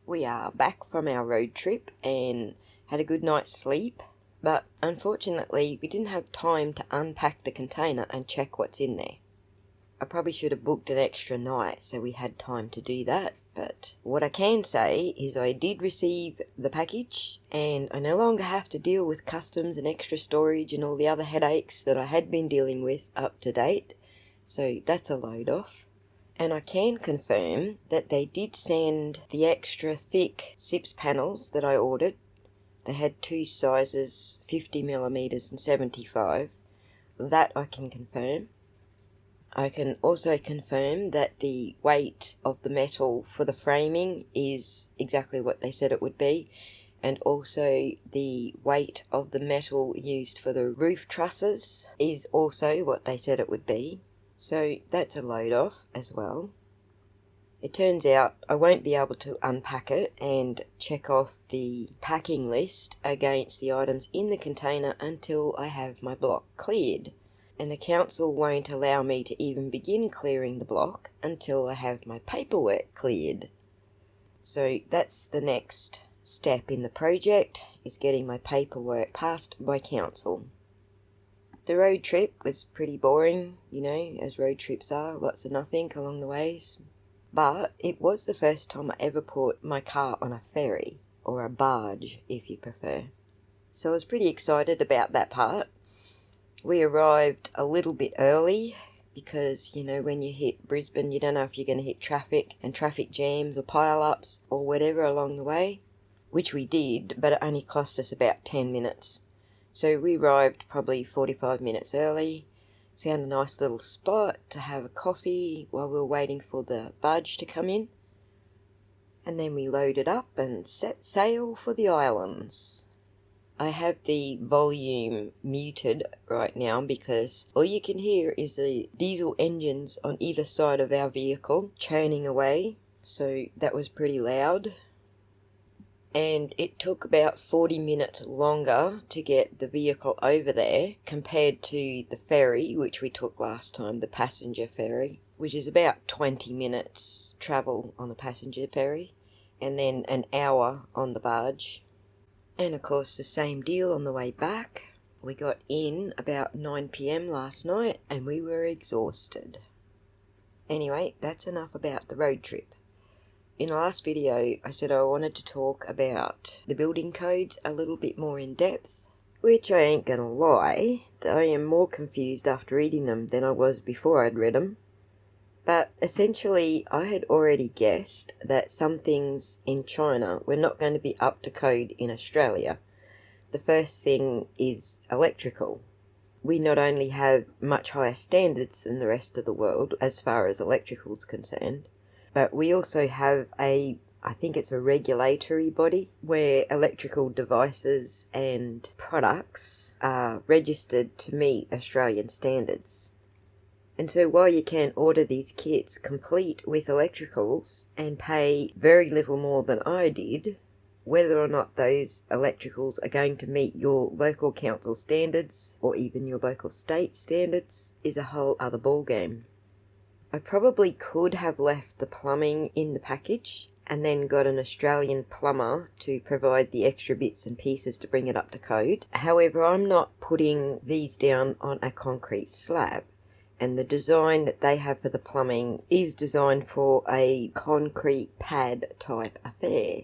We are back from our road trip and had a good night's sleep, but unfortunately we didn't have time to unpack the container and check what's in there. I probably should have booked an extra night so we had time to do that, but what I can say is I did receive the package and I no longer have to deal with customs and extra storage and all the other headaches that I had been dealing with up to date, so that's a load off. And I can confirm that they did send the extra thick SIPS panels that I ordered. They had two sizes, 50mm and 75. That I can confirm. I can also confirm that the weight of the metal for the framing is exactly what they said it would be. And also the weight of the metal used for the roof trusses is also what they said it would be. So that's a load off as well. It turns out I won't be able to unpack it and check off the packing list against the items in the container until I have my block cleared. And the council won't allow me to even begin clearing the block until I have my paperwork cleared. So that's the next step in the project, is getting my paperwork passed by council. The road trip was pretty boring, as road trips are, lots of nothing along the ways. But it was the first time I ever put my car on a ferry, or a barge if you prefer. So I was pretty excited about that part. We arrived a little bit early because, when you hit Brisbane, you don't know if you're going to hit traffic and traffic jams or pile-ups or whatever along the way, which we did, but it only cost us about 10 minutes. So we arrived probably 45 minutes early, found a nice little spot to have a coffee while we were waiting for the barge to come in, and then we loaded up and set sail for the islands. I have the volume muted right now because all you can hear is the diesel engines on either side of our vehicle churning away, so that was pretty loud. And it took about 40 minutes longer to get the vehicle over there compared to the ferry, which we took last time, the passenger ferry, which is about 20 minutes travel on the passenger ferry, and then an hour on the barge. And of course the same deal on the way back. We got in about 9 p.m. last night and we were exhausted. Anyway, that's enough about the road trip. In the last video, I said I wanted to talk about the building codes a little bit more in depth, which I ain't gonna lie, I am more confused after reading them than I was before I'd read them. But essentially, I had already guessed that some things in China were not going to be up to code in Australia. The first thing is electrical. We not only have much higher standards than the rest of the world as far as electrical's concerned, but we also have I think it's a regulatory body where electrical devices and products are registered to meet Australian standards. And so while you can order these kits complete with electricals and pay very little more than I did, whether or not those electricals are going to meet your local council standards or even your local state standards is a whole other ballgame. I probably could have left the plumbing in the package and then got an Australian plumber to provide the extra bits and pieces to bring it up to code. However, I'm not putting these down on a concrete slab, and the design that they have for the plumbing is designed for a concrete pad type affair.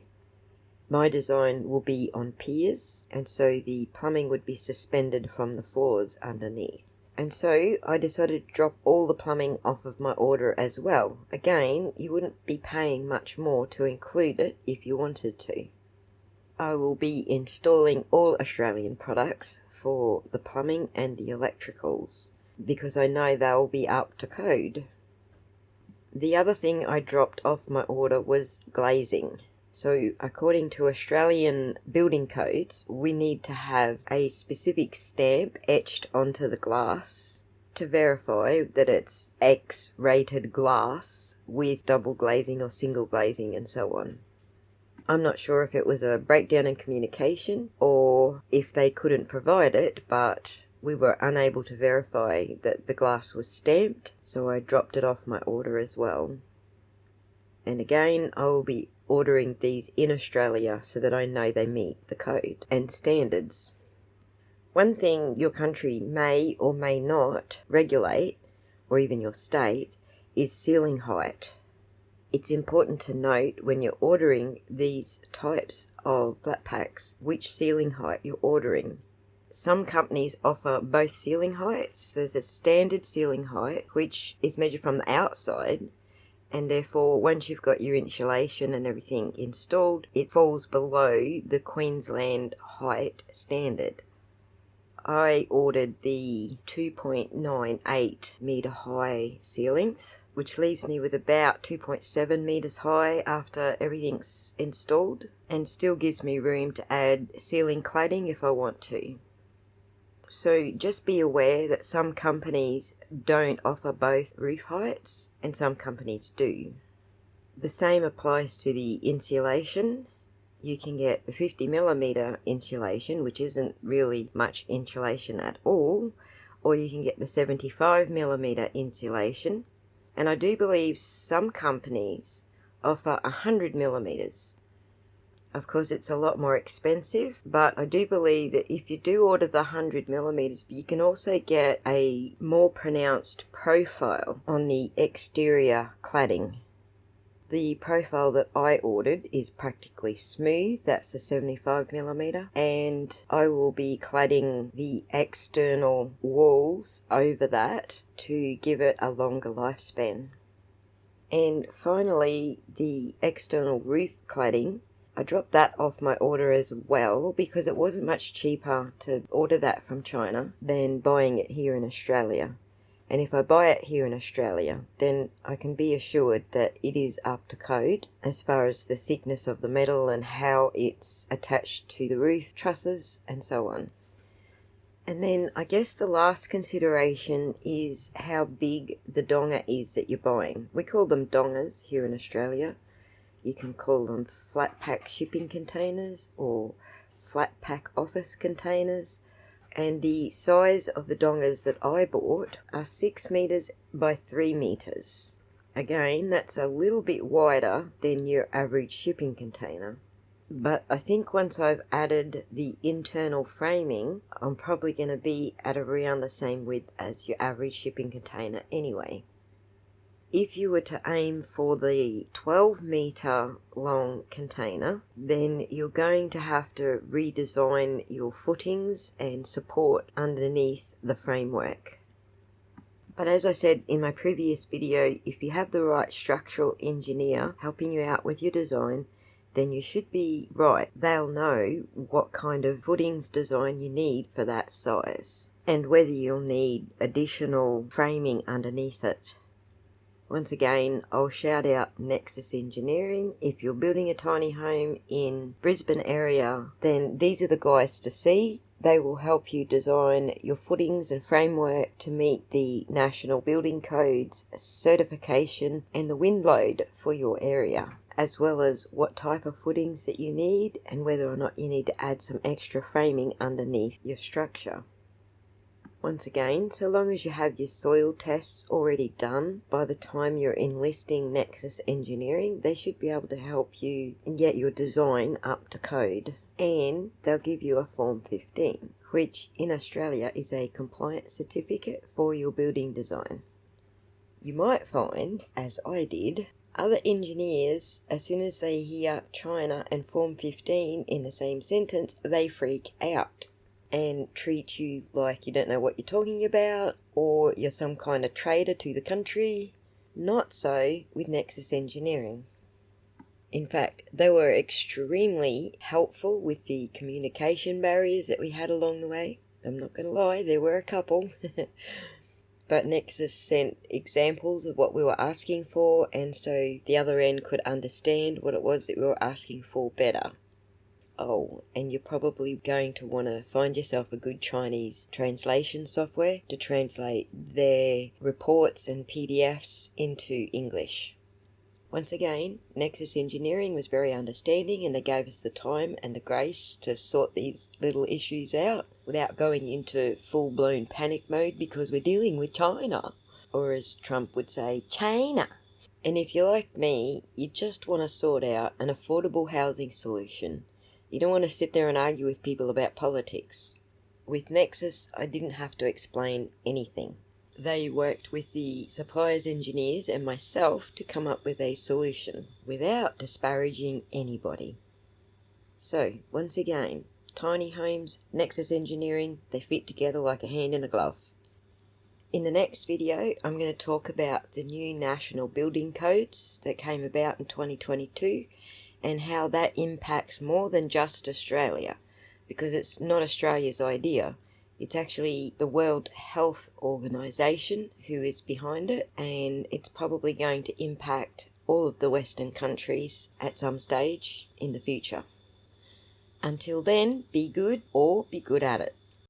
My design will be on piers, and so the plumbing would be suspended from the floors underneath. And so I decided to drop all the plumbing off of my order as well. Again, you wouldn't be paying much more to include it if you wanted to. I will be installing all Australian products for the plumbing and the electricals, because I know they'll be up to code. The other thing I dropped off my order was glazing. So according to Australian building codes, we need to have a specific stamp etched onto the glass to verify that it's X-rated glass with double glazing or single glazing and so on. I'm not sure if it was a breakdown in communication or if they couldn't provide it, but we were unable to verify that the glass was stamped, so I dropped it off my order as well. And again, I will be ordering these in Australia so that I know they meet the code and standards. One thing your country may or may not regulate, or even your state, is ceiling height. It's important to note when you're ordering these types of flat packs which ceiling height you're ordering. Some companies offer both ceiling heights. There's a standard ceiling height which is measured from the outside, and therefore once you've got your insulation and everything installed, it falls below the Queensland height standard. I ordered the 2.98 metre high ceilings, which leaves me with about 2.7 metres high after everything's installed, and still gives me room to add ceiling cladding if I want to. So just be aware that some companies don't offer both roof heights and some companies do. The same applies to the insulation. You can get the 50mm insulation, which isn't really much insulation at all, or you can get the 75mm insulation. And I do believe some companies offer 100mm. Of course, it's a lot more expensive, but I do believe that if you do order the 100mm, you can also get a more pronounced profile on the exterior cladding. The profile that I ordered is practically smooth, that's a 75mm, and I will be cladding the external walls over that to give it a longer lifespan. And finally, the external roof cladding, I dropped that off my order as well because it wasn't much cheaper to order that from China than buying it here in Australia. And if I buy it here in Australia, then I can be assured that it is up to code as far as the thickness of the metal and how it's attached to the roof trusses and so on. And then I guess the last consideration is how big the donga is that you're buying. We call them dongas here in Australia. You can call them flat pack shipping containers or flat pack office containers. And the size of the dongas that I bought are 6 metres by 3 metres. Again, that's a little bit wider than your average shipping container. But I think once I've added the internal framing, I'm probably going to be at around the same width as your average shipping container anyway. If you were to aim for the 12 metre long container, then you're going to have to redesign your footings and support underneath the framework. But as I said in my previous video, if you have the right structural engineer helping you out with your design, then you should be right. They'll know what kind of footings design you need for that size and whether you'll need additional framing underneath it. Once again, I'll shout out Nexus Engineering. If you're building a tiny home in Brisbane area, then these are the guys to see. They will help you design your footings and framework to meet the National Building Code's certification and the wind load for your area, as well as what type of footings that you need and whether or not you need to add some extra framing underneath your structure. Once again, so long as you have your soil tests already done, by the time you're enlisting Nexus Engineering, they should be able to help you get your design up to code. And they'll give you a Form 15, which in Australia is a compliance certificate for your building design. You might find, as I did, other engineers, as soon as they hear China and Form 15 in the same sentence, they freak out and treat you like you don't know what you're talking about or you're some kind of traitor to the country. Not so with Nexus Engineering. In fact, they were extremely helpful with the communication barriers that we had along the way. I'm not going to lie, there were a couple. But Nexus sent examples of what we were asking for, and so the other end could understand what it was that we were asking for better. Oh, and you're probably going to want to find yourself a good Chinese translation software to translate their reports and PDFs into English. Once again, Nexus Engineering was very understanding and they gave us the time and the grace to sort these little issues out without going into full-blown panic mode because we're dealing with China. Or as Trump would say, China. And if you're like me, you just want to sort out an affordable housing solution. You don't want to sit there and argue with people about politics. With Nexus, I didn't have to explain anything. They worked with the suppliers, engineers, and myself to come up with a solution without disparaging anybody. So, once again, tiny homes, Nexus Engineering, they fit together like a hand in a glove. In the next video, I'm going to talk about the new national building codes that came about in 2022 and how that impacts more than just Australia, because it's not Australia's idea. It's actually the World Health Organization who is behind it, and it's probably going to impact all of the Western countries at some stage in the future. Until then, be good or be good at it.